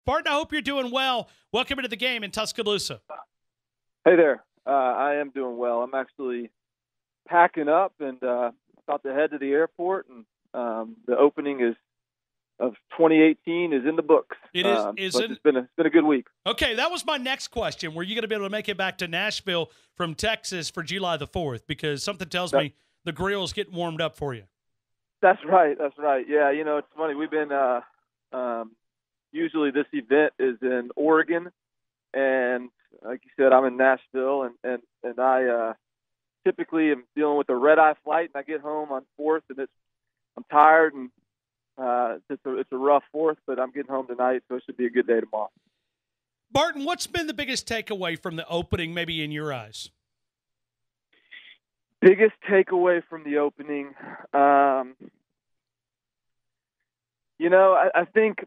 Barton, I hope you're doing well. Welcome into the game in Tuscaloosa. Hey there. I am doing well. I'm actually packing up and about to head to the airport, and the opening of 2018 is in the books. It is. But it's been a good week. Okay, that was my next question. Were you going to be able to make it back to Nashville from Texas for July the 4th? Because something tells me the grill's getting warmed up for you. That's right. Yeah, it's funny. We've been usually this event is in Oregon, and like you said, I'm in Nashville, and I typically am dealing with a red-eye flight, and I get home on 4th, and I'm tired, and it's a rough 4th, but I'm getting home tonight, so it should be a good day tomorrow. Barton, what's been the biggest takeaway from the opening, maybe in your eyes? Biggest takeaway from the opening, I think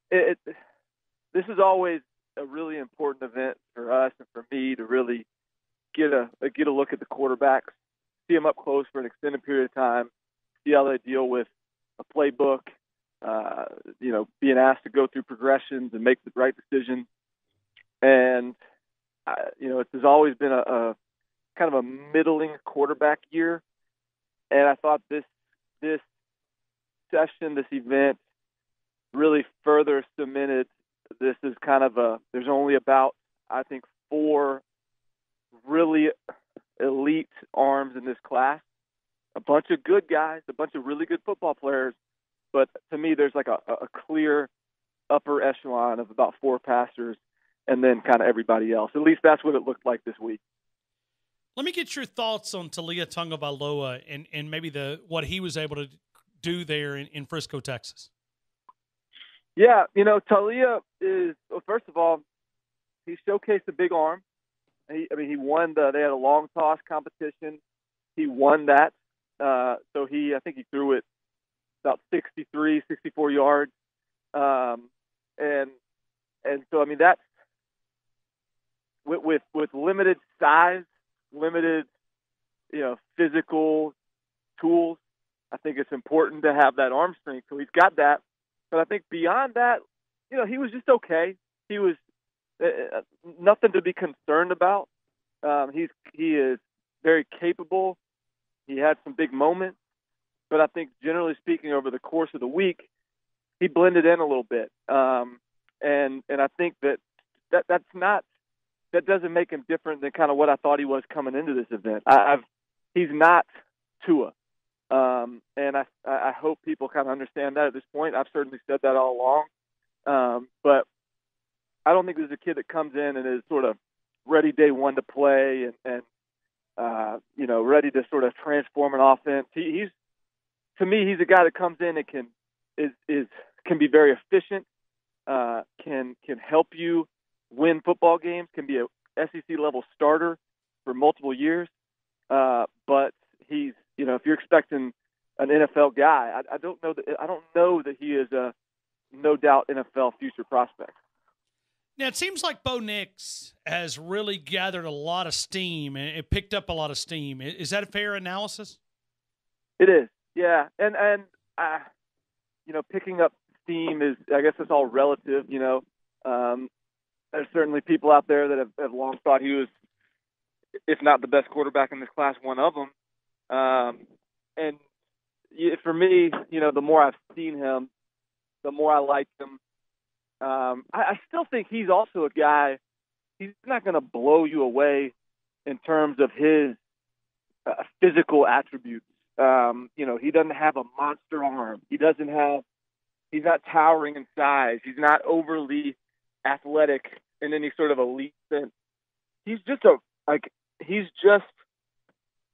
this is always a really important event for us and for me to really get a look at the quarterbacks, see them up close for an extended period of time, see how they deal with a playbook, being asked to go through progressions and make the right decision. And, there's always been a kind of a middling quarterback year. And I thought this session, this event, really further cemented this is kind of there's only about, I think, 4 really elite arms in this class, a bunch of good guys, a bunch of really good football players. But to me, there's like a clear upper echelon of about 4 passers and then kind of everybody else. At least that's what it looked like this week. Let me get your thoughts on Taulia Tagovailoa and maybe what he was able to do there in Frisco, Texas. Yeah, Taulia is, well, first of all, he showcased a big arm. He won they had a long toss competition. He won that. I think he threw it about 63, 64 yards. And so, that's with limited size, limited, physical tools. I think it's important to have that arm strength. So he's got that. But I think beyond that, he was just okay. He was nothing to be concerned about. He is very capable. He had some big moments, but I think generally speaking, over the course of the week, he blended in a little bit. And I think that doesn't make him different than kind of what I thought he was coming into this event. He's not Tua. And I hope people kind of understand that at this point. I've certainly said that all along. But I don't think there's a kid that comes in and is sort of ready day one to play and ready to sort of transform an offense. To me, he's a guy that comes in and can be very efficient, can help you win football games, can be a SEC level starter for multiple years. But he's, if you're expecting an NFL guy, I don't know that he is a no doubt NFL future prospect. Now, it seems like Bo Nix has really gathered a lot of steam and it picked up a lot of steam. Is that a fair analysis? It is, yeah. And picking up steam is, I guess it's all relative. There's certainly people out there that have long thought he was, if not the best quarterback in this class, one of them. And for me, the more I've seen him, the more I like him. I still think he's also a guy, he's not going to blow you away in terms of his physical attributes. He doesn't have a monster arm. He's not towering in size. He's not overly athletic in any sort of elite sense. He's just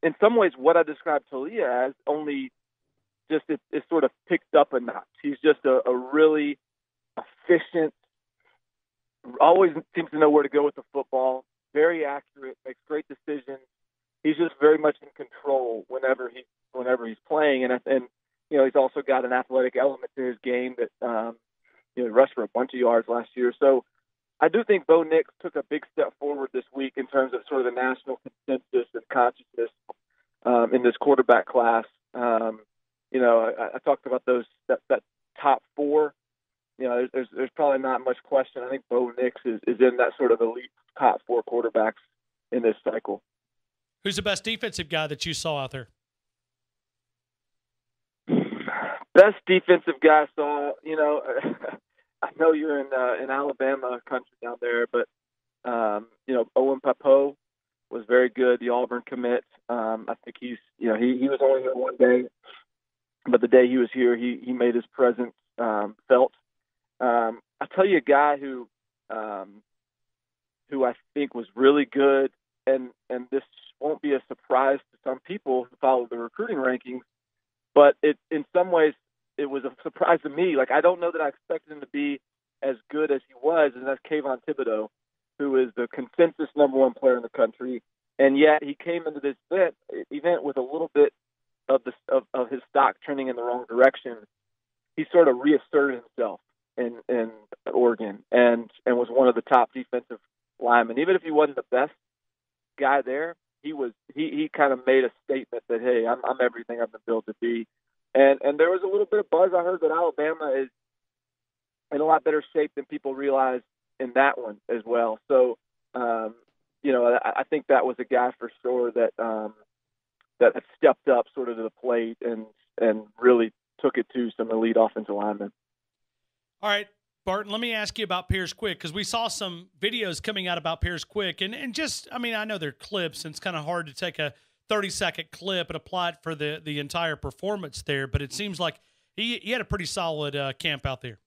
in some ways what I described Taulia as, only just it's sort of picked up a notch. He's just a really efficient, always seems to know where to go with the football, very accurate, makes great decisions. He's just very much in control whenever he's playing, and he's also got an athletic element to his game that he rushed for a bunch of yards last year. So I do think Bo Nix took a big step forward this week in terms of sort of the national consensus and consciousness in this quarterback class. I talked about that top 4. there's probably not much question. I think Bo Nix is in that sort of elite top 4 quarterbacks in this cycle. Who's the best defensive guy that you saw out there? Best defensive guy I saw, I know you're in Alabama country down there, but Owen Pappoe was very good. The Auburn commit. I think he was only here one day, but the day he was here, he made his presence felt. I'll tell you a guy who I think was really good, and this won't be a surprise to some people who follow the recruiting rankings, but in some ways it was a surprise to me. Like, I don't know that I expected him to be as good as he was, and that's Kayvon Thibodeau, who is the consensus number 1 player in the country, and yet he came into this event with a little bit of his stock trending in the wrong direction. He sort of reasserted himself in Oregon and was one of the top defensive linemen. Even if he wasn't the best guy there, he kind of made a statement that, hey, I'm everything I've been built to be. And there was a little bit of buzz. I heard that Alabama is in a lot better shape than people realize in that one as well. So, I think that was a guy for sure that stepped up sort of to the plate and really took it to some elite offensive linemen. All right, Barton, let me ask you about Pierce Quick, because we saw some videos coming out about Pierce Quick, and just, I mean, I know they're clips, and it's kind of hard to take a 30-second clip and apply it for the entire performance there, but it seems like he had a pretty solid camp out there.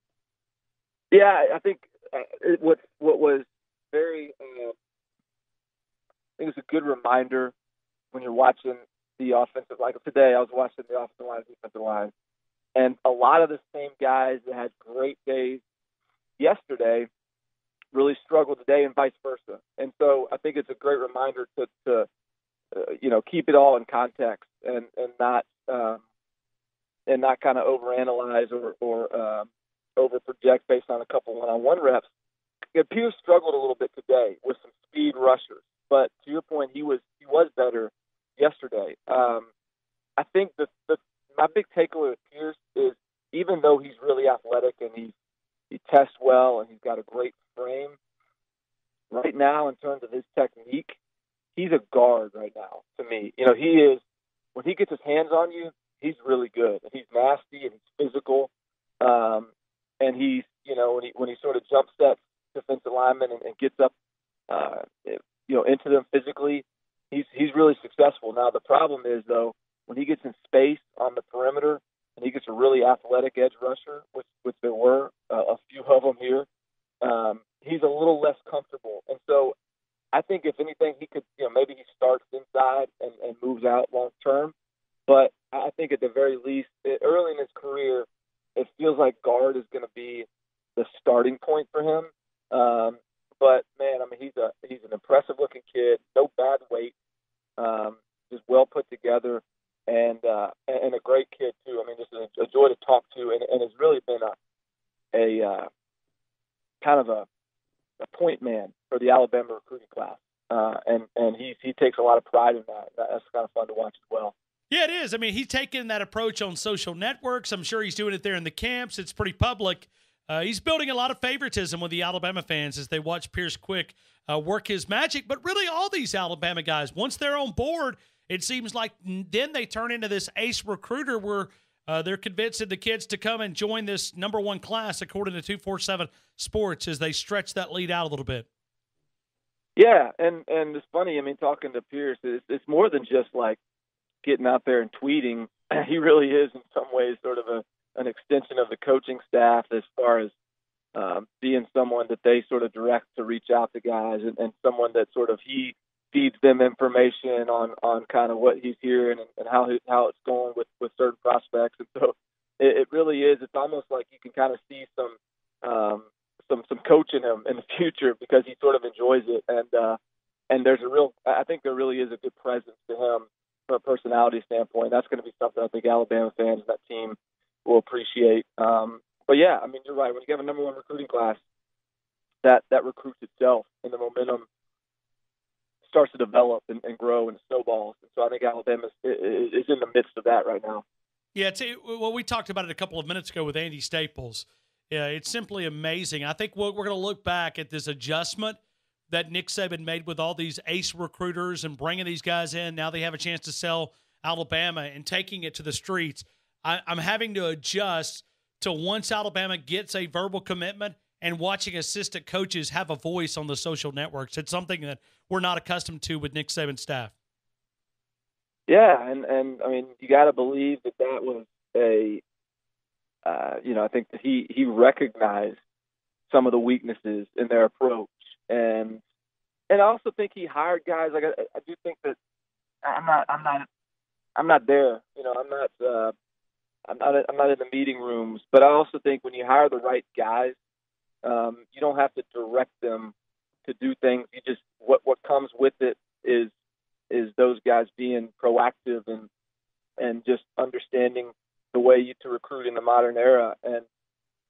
Yeah, I think what was very I think it's a good reminder when you're watching the offensive line. Today I was watching the offensive line, defensive line, and a lot of the same guys that had great days yesterday really struggled today, and vice versa. And so I think it's a great reminder to keep it all in context and not kind of overanalyze or over project based on a couple one-on-one reps. Pierce struggled a little bit today with some speed rushers, but to your point, he was better yesterday. I think my big takeaway with Pierce is, even though he's really athletic and he tests well and he's got a great frame, right now in terms of his technique, he's a guard right now to me. He is, when he gets his hands on you, he's really good. And he's nasty and he's physical. And he's, when he sort of jump sets defensive linemen and gets up, into them physically, he's really successful. Now, the problem is, though, when he gets in space on the perimeter and he gets a really athletic edge rusher, which there were a few of them here, he's a little less comfortable. And so I think, if anything, he could, maybe he starts inside and moves out long term. But I think at the very least, early in his career, it feels like guard is going to be the starting point for him. But man, I mean, he's an impressive looking kid, no bad weight, just well put together, and a great kid too. I mean, just a joy to talk to, and has really been a kind of a point man for the Alabama recruiting class. And he takes a lot of pride in that. That's kind of fun to watch as well. Yeah, it is. I mean, he's taking that approach on social networks. I'm sure he's doing it there in the camps. It's pretty public. He's building a lot of favoritism with the Alabama fans as they watch Pierce Quick work his magic. But really, all these Alabama guys, once they're on board, it seems like then they turn into this ace recruiter where they're convincing the kids to come and join this #1 class, according to 247 Sports, as they stretch that lead out a little bit. Yeah, and it's funny. I mean, talking to Pierce, it's more than just like getting out there and tweeting. He really is, in some ways, sort of an extension of the coaching staff, as far as being someone that they sort of direct to reach out to guys, and someone that sort of he feeds them information on kind of what he's hearing and how it's going with certain prospects. And so it really is. It's almost like you can kind of see some coach in him in the future, because he sort of enjoys it. And there's I think there really is a good presence to him from a personality standpoint. That's going to be something I think Alabama fans and that team will appreciate. But yeah, I mean, you're right. When you have a #1 recruiting class, that recruits itself, and the momentum starts to develop and grow and snowballs. And so I think Alabama is in the midst of that right now. Yeah, well, we talked about it a couple of minutes ago with Andy Staples. It's simply amazing. I think we're going to look back at this adjustment that Nick Saban made with all these ace recruiters and bringing these guys in. Now they have a chance to sell Alabama and taking it to the streets. I'm having to adjust to once Alabama gets a verbal commitment and watching assistant coaches have a voice on the social networks. It's something that we're not accustomed to with Nick Saban's staff. Yeah, and I mean, you got to believe that was a, I think that he recognized some of the weaknesses in their approach, and I also think he hired guys. Like I do think that I'm not there. I'm not in the meeting rooms, but I also think when you hire the right guys, you don't have to direct them to do things. You just what comes with it is those guys being proactive and just understanding the way to recruit in the modern era. And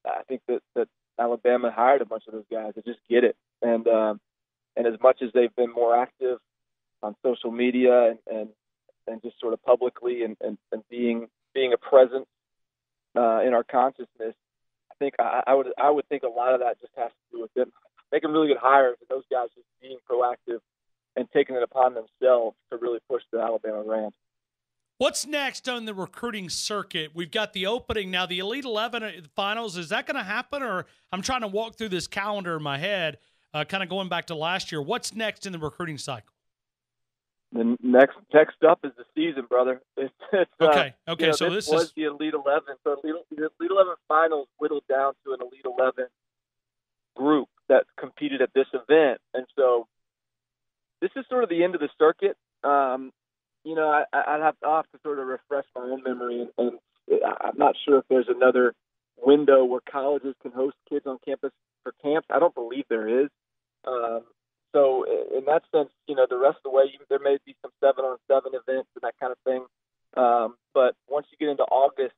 I think that Alabama hired a bunch of those guys that just get it. And as much as they've been more active on social media and just sort of publicly and being a presence in our consciousness, I think I would think a lot of that just has to do with them making really good hires and those guys just being proactive and taking it upon themselves to really push the Alabama Rams. What's next on the recruiting circuit? We've got the opening now, the Elite 11 finals. Is that going to happen? Or I'm trying to walk through this calendar in my head, kind of going back to last year. What's next in the recruiting cycle? The next up is the season, brother. It's okay. So this was the Elite 11. So the Elite 11 finals whittled down to an Elite 11 group that competed at this event. And so this is sort of the end of the circuit. I'll have to sort of refresh my own memory, and I'm not sure if there's another window where colleges can host kids on campus for camps. I don't believe there is. So in that sense, the rest of the way, there may be some 7-on-7 events and that kind of thing. But once you get into August,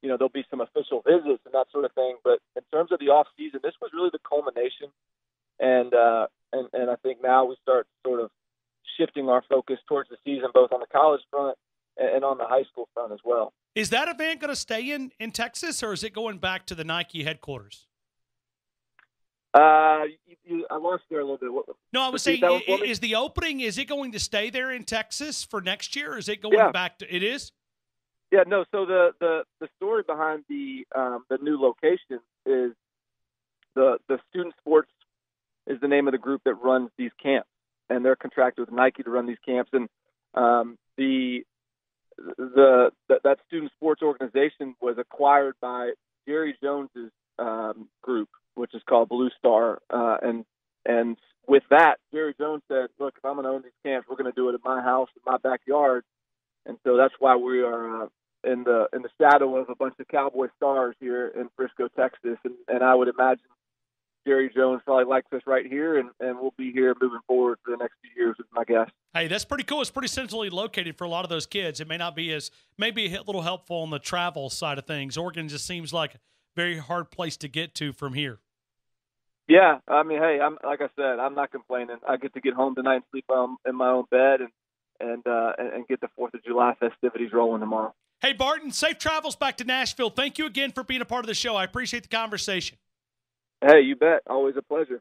there'll be some official visits and that sort of thing. But in terms of the off season, this was really the culmination. And I think now we start sort of shifting our focus towards the season, both on the college front and on the high school front as well. Is that event going to stay in Texas, or is it going back to the Nike headquarters? I lost there a little bit. No, I was saying, is the opening, is it going to stay there in Texas for next year, or is it going back to – it is? Yeah, no, so the story behind the new location is the Student Sports is the name of the group that runs these camps, and they're contracted with Nike to run these camps. And that Student Sports organization was acquired by Jerry Jones's group, which is called Blue Star. And with that, Jerry Jones said, look, if I'm going to own these camps, we're going to do it at my house, in my backyard. And so that's why we are in the shadow of a bunch of Cowboy stars here in Frisco, Texas. And I would imagine Jerry Jones probably likes us right here, and we'll be here moving forward for the next few years, is my guess. Hey, that's pretty cool. It's pretty centrally located for a lot of those kids. It may not be maybe a little helpful on the travel side of things. Oregon just seems like a very hard place to get to from here. Yeah, I mean, hey, like I said, I'm not complaining. I get to get home tonight and sleep in my own bed and get the 4th of July festivities rolling tomorrow. Hey, Barton, safe travels back to Nashville. Thank you again for being a part of the show. I appreciate the conversation. Hey, you bet. Always a pleasure.